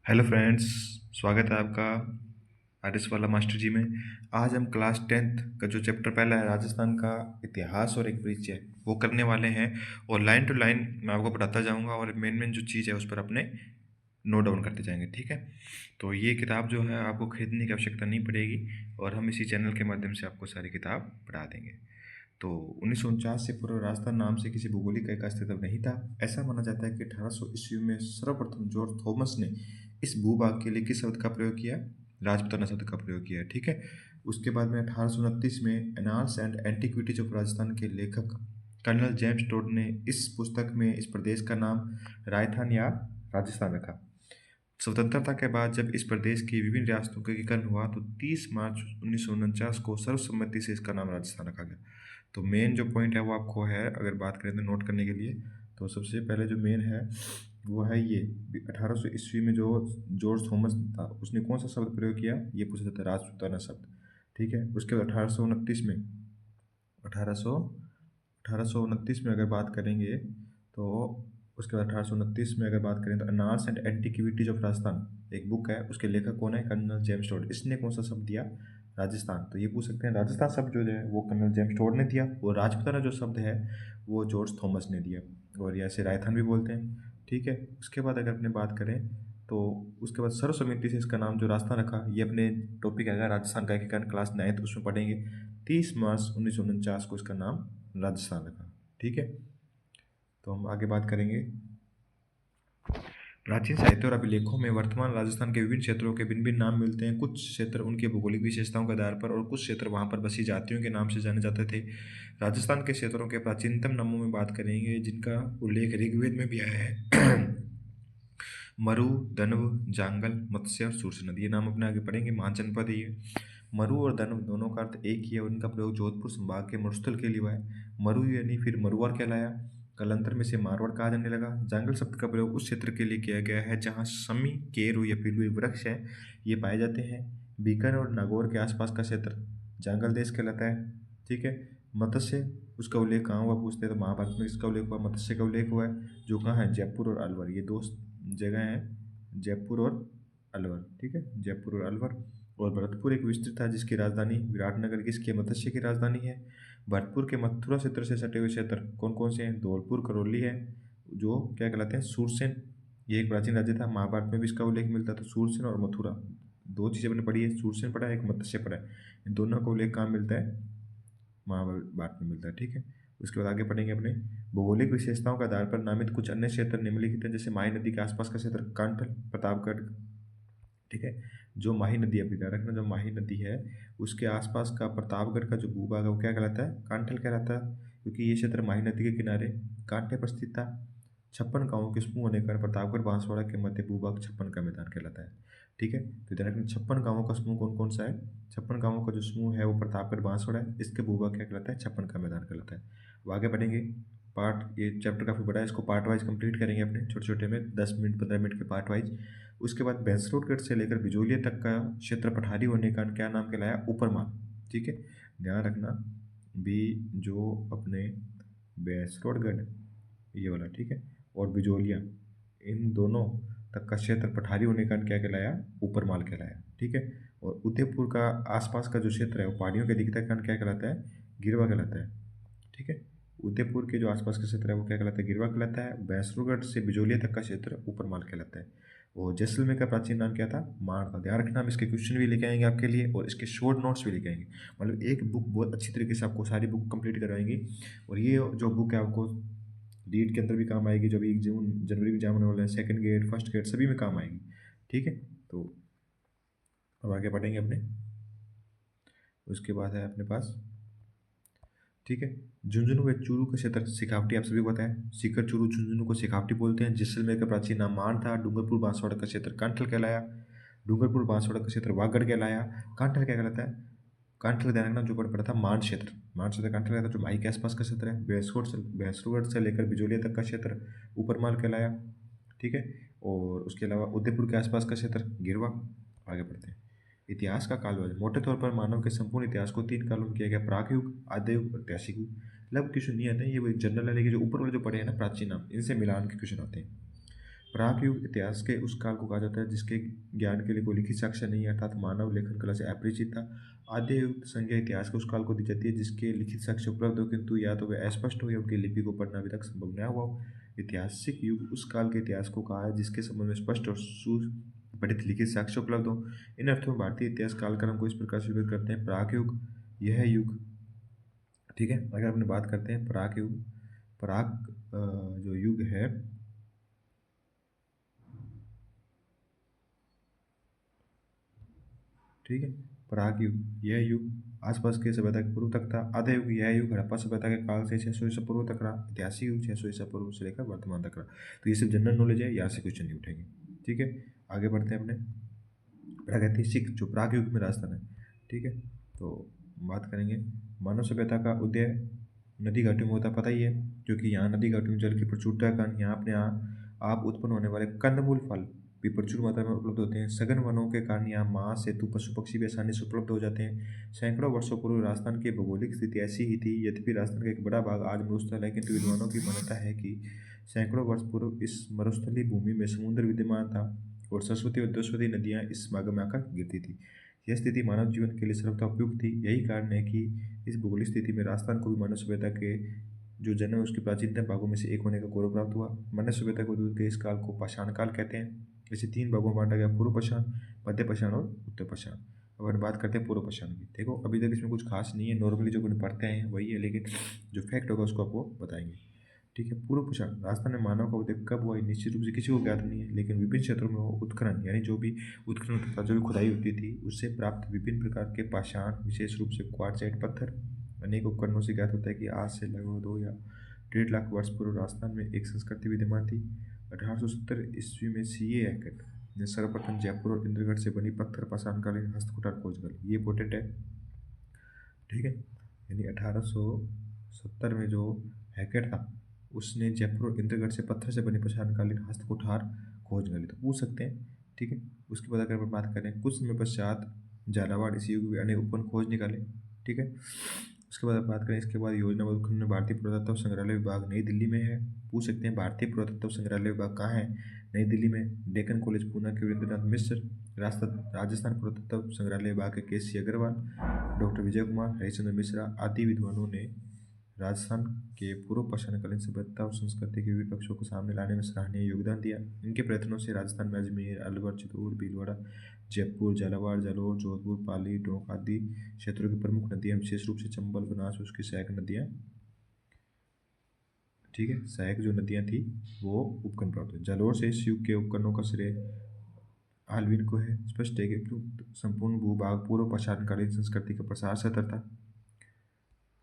Hello friends. स्वागत है आपका आर्यस वाला मास्टर जी में। आज हम क्लास 10th का जो चैप्टर पहला है राजस्थान का इतिहास और एक परिचय वो करने वाले हैं। और लाइन टू लाइन मैं आपको बताता जाऊंगा और मेन मेन जो चीज़ है उस पर अपने नोट डाउन करते जाएंगे, ठीक है। तो ये किताब जो है आपको खरीदने की आवश्यकता नहीं पड़ेगी और हम इसी चैनल के माध्यम से आपको सारी किताब पढ़ा देंगे। तो 1949 से पूर्व राजस्थान नाम से किसी भौगोलिक का अस्तित्व नहीं था। ऐसा माना जाता है कि 1800 ईस्वी में सर्वप्रथम जॉर्ज थॉमस ने इस भूभाग के लिए किस शब्द का प्रयोग किया? राजपूताना शब्द का प्रयोग किया, ठीक है। उसके बाद में 1829 में annals and antiquities of Rajasthan के लेखक कर्नल जेम्स टोड ने इस पुस्तक में इस प्रदेश का नाम राजस्थान या राजस्थान रखा। स्वतंत्रता के बाद जब इस प्रदेश की विभिन्न रियासतों का एकीकरण हुआ तो 30 मार्च 1949 को सर्वसम्मति से इसका नाम राजस्थान रखा गया। तो मेन जो पॉइंट है वो आपको है, अगर बात करें तो नोट करने के लिए, तो सबसे पहले जो मेन है वो है ये 1800 ईस्वी में जो जॉर्ज थॉमस था उसने कौन सा शब्द प्रयोग किया, ये पूछा जाता है राजपूताना शब्द, ठीक है। उसके बाद 1829 में 1800 1829 में अगर बात करेंगे तो उसके बाद 1829 में अगर बात करें तो annals and antiquities of Rajasthan एक बुक है, उसके लेखक कौन है? Colonel James Tod. इसने कौन सा शब्द दिया? राजस्थान। तो ये पूछ सकते हैं राजस्थान शब्द जो है वो कर्नल जेम्स टोड ने दिया और राजपूताना जो शब्द है वो जॉर्ज थॉमस ने दिया। और ये ऐसे राजस्थान भी बोलते हैं, ठीक है। उसके बाद अगर अपने बात करें तो उसके बाद सर्वसम्मति से इसका नाम जो राजस्थान रखा, ये अपने टॉपिक है राजस्थान का एकीकरण क्लास 9th उसमें पढ़ेंगे। 30 मार्च 1949 को इसका नाम राजस्थान रखा, ठीक है। तो हम आगे बात करेंगे। प्राचीन साहित्य और अभिलेखों में वर्तमान राजस्थान के विभिन्न क्षेत्रों के भिन्न भिन्न नाम मिलते हैं। कुछ क्षेत्र उनके भौगोलिक विशेषताओं के आधार पर और कुछ क्षेत्र वहां पर बसी जातियों के नाम से जाने जाते थे। राजस्थान के क्षेत्रों के प्राचीनतम नामों में बात करेंगे जिनका उल्लेख ऋग्वेद में भी आया है। मरु, दनव, जांगल, मत्स्य और सूरज नदी, ये नाम अपने आगे पढ़ेंगे। महान जनपद है ये। मरु और दनव दोनों का अर्थ एक ही है और इनका प्रयोग जोधपुर संभाग के मरुस्थल के लिए हुआ है। मरु यानी फिर मरुआर कहलाया, कालांतर में से मारवाड़ कहा जाने लगा। जांगल शब्द का प्रयोग उस क्षेत्र के लिए किया गया है जहाँ समी, केरू या पिलुई वृक्ष है, ये पाए जाते हैं। बीकानेर और नागौर के आसपास का क्षेत्र जांगल देश कहलाता है, ठीक है। मत्स्य, उसका उल्लेख कहाँ हुआ पूछते हैं तो महाभारत में इसका उल्लेख हुआ, मत्स्य का उल्लेख हुआ है जो कहाँ है? जयपुर और अलवर, ये दो जगह हैं, जयपुर और अलवर, ठीक है, जयपुर और अलवर। और भरतपुर एक विस्तृत था जिसकी राजधानी विराटनगर, किसकी? मत्स्य की राजधानी है। भरतपुर के मथुरा क्षेत्र से सटे हुए क्षेत्र कौन कौन से हैं? धौलपुर, करौली है, जो क्या कहलाते हैं? सूरसेन। ये एक प्राचीन राज्य था, महाभारत में भी इसका उल्लेख मिलता है। तो सूरसेन और मथुरा दो चीज़ें मैंने पढ़ी है, सूरसेन पढ़ा है, एक मत्स्य पढ़ा है। इन दोनों का उल्लेख कहाँ मिलता है? महाभारत में मिलता है, ठीक है। उसके बाद आगे पढ़ेंगे अपने भौगोलिक विशेषताओं के आधार पर नामित कुछ अन्य क्षेत्र निम्नलिखित हैं, जैसे माही नदी के आसपास का क्षेत्र कांठल, प्रतापगढ़, ठीक है। जो माही नदी, अभी ध्यान रखना, जो माही नदी है उसके आसपास का प्रतापगढ़ का जो भूभाग है वो क्या कहलाता है? कांठल कहलाता है, क्योंकि ये क्षेत्र माही नदी के किनारे कांठे पर स्थित था। 56 गांवों के समूह होने का प्रतापगढ़ बांसवाड़ा के मध्य भूभाग 56 का मैदान कहलाता है, ठीक है। तो ध्यान रखना 56 गांवों का समूह कौन कौन सा है? 56 गांवों का जो समूह है वो प्रतापगढ़ बांसवाड़ा है, इसके भूभाग क्या कहलाता है? 56 का मैदान कहलाता है। अब आगे बढ़ेंगे। पार्ट, ये चैप्टर काफ़ी बड़ा है, इसको पार्ट वाइज कंप्लीट करेंगे अपने छोटे छोटे में, 10 मिनट 15 मिनट के पार्ट वाइज। उसके बाद भैंसरोडगढ़ से लेकर बिजोलिया तक का क्षेत्र पठारी होने का क्या नाम कहलाया? ऊपरमाल, ठीक है। ध्यान रखना भी, जो अपने भैंसरोडगढ़ ये वाला, ठीक है, और बिजोलिया, इन दोनों तक का क्षेत्र पठारी होने का क्या कहलाया? ऊपरमाल कहलाया, ठीक है। और उदयपुर का आसपास का जो क्षेत्र है वो पहाड़ियों के दिखता कारण क्या कहलाता है? गिरवा कहलाता है, ठीक है। उदयपुर के जो आसपास का क्षेत्र है वो क्या कहलाता है? गिरवा कहलाता है। भैंसरोगढ़ से बिजोलिया तक का क्षेत्र ऊपरमाल कहलाता है। और जैसलमेर का प्राचीन नाम क्या था? माण था। ध्यान रखना, हम इसके क्वेश्चन भी लेके आएंगे आपके लिए और इसके शॉर्ट नोट्स भी लेके आएंगे। मतलब एक बुक बहुत अच्छी तरीके से आपको सारी बुक कंप्लीट करवाएंगे और ये जो बुक है आपको नीट के अंदर भी काम आएगी, जो अभी जून जनवरी में एग्जाम होने वाला है, सेकंड गेट, फर्स्ट गेट सभी में काम आएगी, ठीक है। तो अब आगे बढ़ेंगे अपने, उसके बाद है अपने पास, ठीक है, झुंझुनू व चूरू का क्षेत्र शेखावटी, आप सभी को पता है, सीकर, चूरू, झुंझुनू को शेखावटी बोलते हैं। जैसलमेर का प्राचीन नाम मान था। डूंगरपुर बांसवाड़ा का क्षेत्र कांठल कहलाया। डूंगरपुर बांसवाड़ा का क्षेत्र वागड़ कहलाया। कांठल क्या कहलाता है? कांठल ध्यान रखना जो पड़ा था मान क्षेत्र, मान क्षेत्र कांठल कहलाता है, जो माही के आसपास का क्षेत्र है। भैंसरोगढ़ से लेकर बिजोलिया तक का क्षेत्र ऊपरमाल कहलाया, ठीक है। और उसके अलावा उदयपुर के आसपास का क्षेत्र गिरवा। आगे बढ़ते हैं। इतिहास का कालवज, मोटे तौर पर मानव के संपूर्ण इतिहास को 3 कालों में किया गया: प्राग युग, आद्य युग और ऐतिहासिक युग। मतलब क्वेश्चन नहीं आते हैं, ये वो एक जनरल है, लेकिन जो ऊपर वाले जो पढ़े हैं ना प्राचीन नाम, इनसे मिलान के क्वेश्चन आते हैं। प्राक युग इतिहास के उस काल को कहा जाता है जिसके ज्ञान के लिए कोई लिखित साक्ष्य नहीं है, अर्थात मानव लेखन कला से अपरिचित था। आद्य युग संज्ञा इतिहास के उस काल को दी जाती है जिसके लिखित साक्ष्य उपलब्ध हो, किंतु या तो वे अस्पष्ट हो या उनकी लिपि को पढ़ना अभी तक संभव न हुआ हो। ऐतिहासिक युग उस काल के इतिहास को कहा है जिसके संबंध में स्पष्ट और सुपठित लिखित साक्ष्य उपलब्ध हो। इन अर्थों में भारतीय इतिहास कालक्रम को इस प्रकार से विभक्त करते हैं: प्राक युग, यह युग, ठीक है। अगर अपने बात करते हैं प्राक युग, प्राक जो युग है, ठीक है, प्राग युग, यह युग आसपास के सभ्यता के पूर्व तक था। आधे युग, यह युग हड़प्पा सभ्यता के काल से 600 ईसा पूर्व तक रहा। ऐतिहासिक युग 600 ईसा पूर्व से लेकर वर्तमान तक रहा। तो ये सब जनरल नॉलेज है, यहाँ से क्वेश्चन नहीं उठेंगे, ठीक है। आगे बढ़ते हैं अपने प्रागैतिहासिक जो प्राग युग में राजस्थान है, ठीक है। तो बात करेंगे मानव सभ्यता का उदय नदी घाटियों में होता, पता ही है, क्योंकि यहाँ नदी घाटियों में जल की प्रचुरता के कारण यहाँ अपने यहाँ आप उत्पन्न होने वाले कंदमूल फल भी प्रचुर मात्रा में उपलब्ध होते हैं। सघन वनों के कारण यहाँ मांस सेतु पशु पक्षी भी आसानी से उपलब्ध हो जाते हैं। सैकड़ों वर्षों पूर्व राजस्थान की भौगोलिक स्थिति ऐसी ही थी। यद्यपि राजस्थान का एक बड़ा भाग आज मरुस्थल है, किंतु विद्वानों की मान्यता है कि सैकड़ों वर्ष पूर्व इस मरुस्थलीय भूमि में समुद्र विद्यमान था और सरस्वती और सरस्वती नदियाँ इस भाग में आकर गिरती थी। यह स्थिति मानव जीवन के लिए सर्वथा उपयुक्त थी। यही कारण है कि इस भौगोलिक स्थिति में राजस्थान को भी मानव सभ्यता के जो जन्म है उसके प्राचीनतम भागों में से एक होने का गौरव प्राप्त हुआ। मानव सभ्यता को दूर के इस काल को पाषाण काल कहते हैं। इसे 3 भागों में बांटा गया: पूर्व पाषाण, मध्य पाषाण और उत्तर पाषाण। अब बात करते हैं पूर्व पाषाण की। देखो अभी तक इसमें कुछ खास नहीं है, नॉर्मली जो अपन पढ़ते हैं वही है, लेकिन जो फैक्ट होगा उसको आपको बताएंगे, ठीक है। पूर्व पाषाण, राजस्थान में मानव का उदय कब हुआ निश्चित रूप से किसी को ज्ञात नहीं है, लेकिन विभिन्न क्षेत्रों में वो उत्खनन यानी जो भी उत्खनन होता था, जो भी खुदाई होती थी, उससे प्राप्त विभिन्न प्रकार के पाषाण, विशेष रूप से क्वार्टजाइट पत्थर, अनेक उपकरणों से ज्ञात होता है कि आज से लगभग 2 या 1.5 लाख वर्ष पूर्व राजस्थान में एक संस्कृति विद्यमान थी। 1870 ईस्वी में सीए हैकेट ने सर्वप्रथम जयपुर और इंद्रगढ़ से बनी पत्थर पाषाणकालीन हस्तकुठार खोज कर, ये इंपॉर्टेंट है, ठीक है। यानी 1870 में जो हैकेट था उसने जयपुर और इंद्रगढ़ से पत्थर से बनी पाषाणकालीन हस्तकुठार खोज कर ली, तो पूछ सकते हैं, ठीक है। उसके बाद अगर बात करें कुछ समय पश्चात झालावाड़ इसी युग में अनेक उपकरण खोज निकाले, ठीक है। उसके बाद बात करें इसके बाद योजनाबद्ध उत्खनन में भारतीय पुरातत्व संग्रहालय विभाग नई दिल्ली में है। पूछ सकते हैं भारतीय पुरातत्व संग्रहालय विभाग कहाँ है? नई दिल्ली में। डेक्कन कॉलेज पूना के वीरेंद्रनाथ मिश्र, राजस्थान पुरातत्व संग्रहालय विभाग के केसी अग्रवाल, डॉक्टर विजय कुमार, हरिश्चंद्र मिश्रा आदि विद्वानों ने राजस्थान के पूर्व पाषाणकालीन सभ्यता और संस्कृति के विभिन्न पक्षों को सामने लाने में सराहनीय योगदान दिया। इनके प्रयत्नों से राजस्थान में अजमेर, अलवर, चित्तौड़, भीलवाड़ा, जयपुर, झालावाड़, जालौर, जोधपुर, पाली, टोंक आदि क्षेत्रों की प्रमुख नदियाँ, विशेष रूप से चंबल, बनास और उसकी सहायक नदियाँ, ठीक है, सहायक जो नदियाँ थी वो उपकरण प्राप्त हुए। जालौर से इस युग के उपकरणों का श्रेय आल्विन को है। स्पष्ट है कि संपूर्ण भूभाग पूर्व पाषाणकालीन संस्कृति का प्रसार सतर था।